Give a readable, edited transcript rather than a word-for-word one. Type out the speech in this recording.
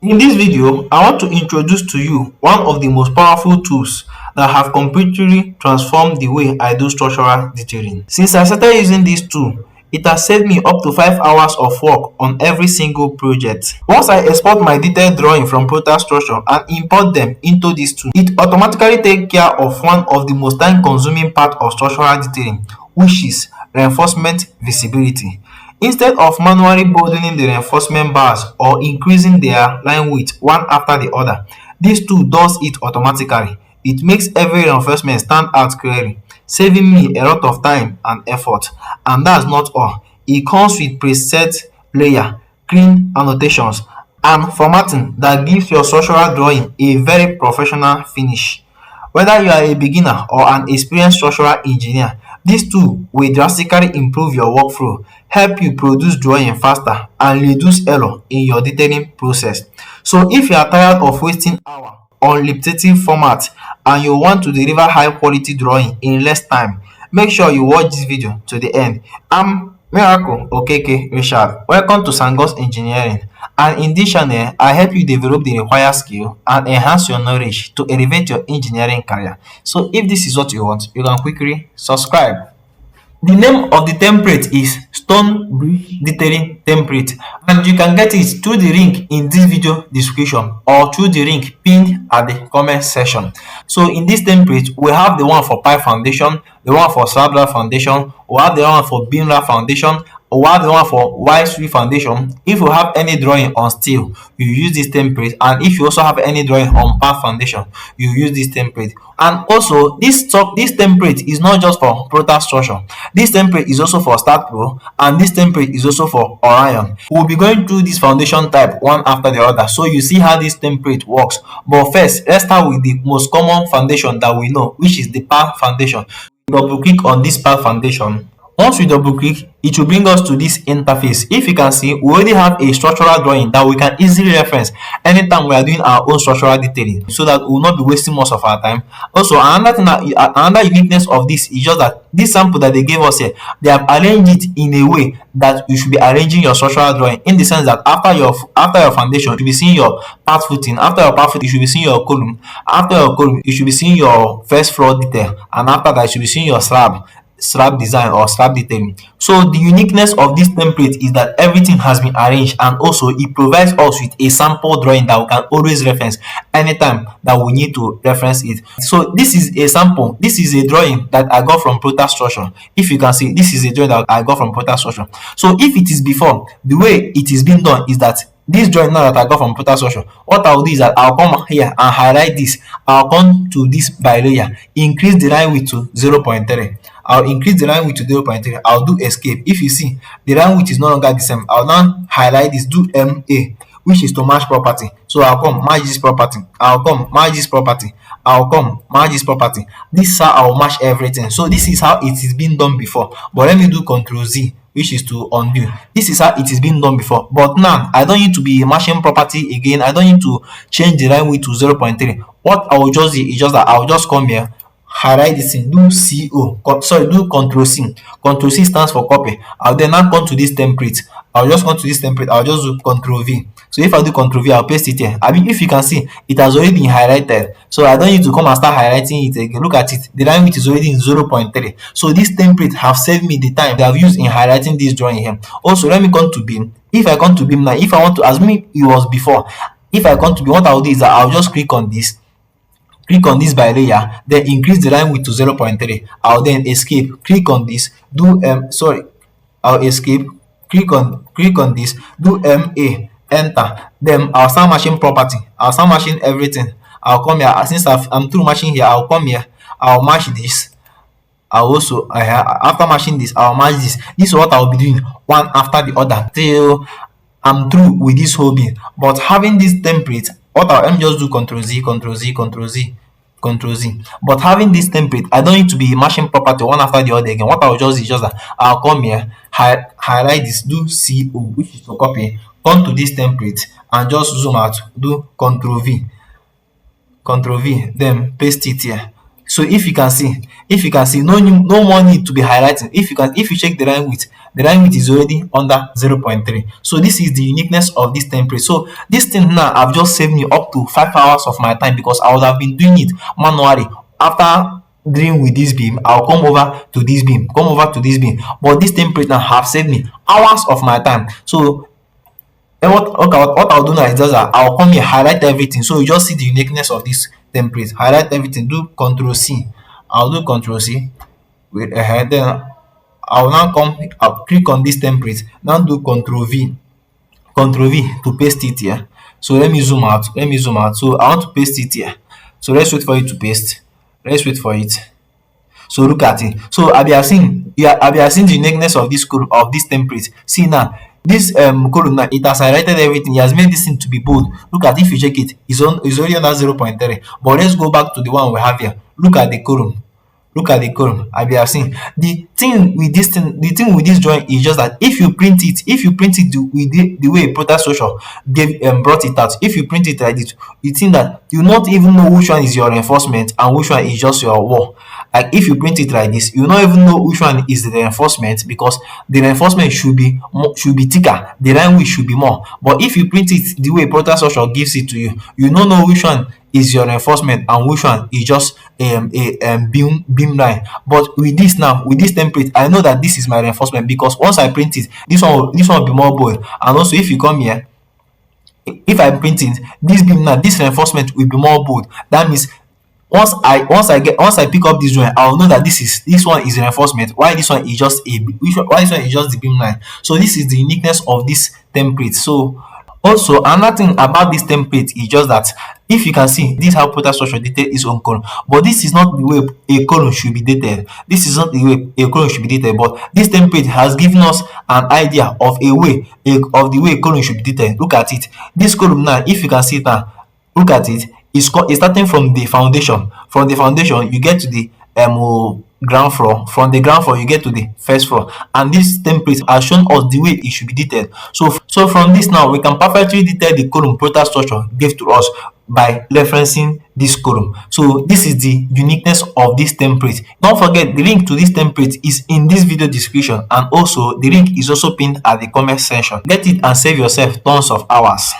In this video, I want to introduce to you one of the most powerful tools that have completely transformed the way I do structural detailing. Since I started using this tool, it has saved me up to 5 hours of work on every single project. Once I export my detailed drawing from ProtaStructure and import them into this tool, it automatically takes care of one of the most time-consuming part of structural detailing, which is reinforcement visibility. Instead of manually bolding the reinforcement bars or increasing their line width one after the other, this tool does it automatically. It makes every reinforcement stand out clearly, saving me a lot of time and effort. And that's not all. It comes with preset layer, clean annotations, and formatting that gives your structural drawing a very professional finish. Whether you are a beginner or an experienced structural engineer, this tool will drastically improve your workflow, help you produce drawing faster, and reduce error in your detailing process. So if you are tired of wasting hours on repetitive format and you want to deliver high quality drawing in less time, make sure you watch this video to the end. I'm Miracle Okeke Richard. Welcome to SamGoz Engineering, and in this channel, I help you develop the required skill and enhance your knowledge to elevate your engineering career. So if this is what you want, you can quickly subscribe. The name of the template is Stone Brick Detailing Template, and you can get it through the link in this video description or through the link pinned at the comment section. So in this template, we have the one for pipe foundation, the one for slab wall foundation, we have the one for beam wall foundation, we have the one for wide strip foundation. If you have any drawing on steel, you use this template, and if you also have any drawing on path foundation, you use this template. And also this template is not just for ProtaStructure. This template is also for Start Pro, and this template is also for Orion. We'll be going through this foundation type one after the other, so you see how this template works. But first, let's start with the most common foundation that we know, which is the path foundation. Double click on this path foundation. Once we double click, it will bring us to this interface. If you can see, we already have a structural drawing that we can easily reference anytime we are doing our own structural detailing, so that we will not be wasting most of our time. Also, another uniqueness of this is just that this sample that they gave us here, they have arranged it in a way that you should be arranging your structural drawing, in the sense that after your foundation, you should be seeing your path footing. After your path footing, you should be seeing your column. After your column, you should be seeing your first floor detail, and after that, you should be seeing your slab design or slab detailing. So the uniqueness of this template is that everything has been arranged, and also it provides us with a sample drawing that we can always reference anytime that we need to reference it. So this is a sample. This is a drawing that I got from ProtaStructure. If you can see, this is a drawing that I got from ProtaStructure. So if it is before, the way it is being done is that this drawing now that I got from ProtaStructure, what I'll do is that I'll come here and highlight this. I'll come to this by layer, increase the line width to 0.3. I'll increase the line width to 0.3. I'll do escape. If you see, the line width is no longer the same. I'll now highlight this, do MA, which is to match property. So I'll come match this property. I'll come match this property. I'll come match this property. This is how I'll match everything. So this is how it is being done before. But let me do Ctrl Z, which is to undo. This is how it is being done before. But now I don't need to be matching property again. I don't need to change the line width to 0.3. What I will just do is just that I'll just come here, highlight this thing, do do Ctrl C. Ctrl C stands for copy. I'll then now come to this template. I'll just come to this template. I'll just do Ctrl V. So if I do Ctrl V, I'll paste it here. I mean, if you can see, it has already been highlighted. So I don't need to come and start highlighting it again. Look at it. The line width is already in 0.3. So this template have saved me the time that I've used in highlighting this drawing here. Also, let me come to beam. If I come to beam now, if I want to, as me it was before, if I come to beam, what I'll do is that I'll just click on this. Click on this by layer, then increase the line width to 0.3. I'll then escape, click on this, do I'll escape, click on this, do MA, enter. Then I'll start matching property. I'll start matching everything. I'll come here. Since I'm through matching here, I'll come here. I'll match this. I'll also after matching this, I'll match this. This is what I'll be doing one after the other till I'm through with this whole bin. But having this template, let me just do Ctrl Z, Ctrl Z, Ctrl Z, Ctrl Z. But having this template, I don't need to be matching property one after the other again. What I'll just do is just that I'll come here, highlight this, do CO, which is to copy, come to this template and just zoom out, do Ctrl V, then paste it here. So if you can see, no more need to be highlighting. If you check the line width is already under 0.3. So this is the uniqueness of this template. So this thing now have just saved me up to 5 hours of my time, because I would have been doing it manually. After dealing with this beam, I'll come over to this beam, but this template now have saved me hours of my time. So and what I'll do now is just that I'll come here, highlight everything. So you just see the uniqueness of this template. Highlight everything, do Control C. I'll do Control C. Wait ahead, then I'll now I'll click on this template. Now do Control V. Control V to paste it here. So let me zoom out. So I want to paste it here. So let's wait for it to paste. Let's wait for it. So look at it. So have you seen, the uniqueness of this column, of this template? See now, this column now, it has highlighted everything. It has made this thing to be bold. Look at, if you check it, it's already under 0.3. But let's go back to the one we have here. Look at the column. Have you seen the thing with this thing? The thing with this drawing is just that if you print it, the way ProtaStructure brought it out, if you print it like this, you think that you not even know which one is your reinforcement and which one is just your wall. Like if you print it like this, you not even know which one is the reinforcement, because the reinforcement should be thicker, the line width should be more. But if you print it the way ProtaStructure gives it to you, you don't know which one is your reinforcement and which one is just a beam line. But with this template, I know that this is my reinforcement, because once I print it, this one will be more bold. And also, if you come here, if I print it, this beam now, this reinforcement will be more bold. That means once I pick up this drawing, I'll know that this one is reinforcement, while this one is just the beam line. So this is the uniqueness of this template. So also, another thing about this template is just that, if you can see, this is how ProtaStructure dated its own column. But this is not the way a column should be dated. But this template has given us an idea of the way a column should be dated. Look at it. This column now, if you can see it now, look at it. It's starting from the foundation. From the foundation, you get to the ground floor. From the ground floor, you get to the first floor. And this template has shown us the way it should be detailed. So from this now, we can perfectly detail the column ProtaStructure gave to us by referencing this column. So this is the uniqueness of this template. Don't forget, the link to this template is in this video description, and also the link is also pinned at the comment section. Get it and save yourself tons of hours.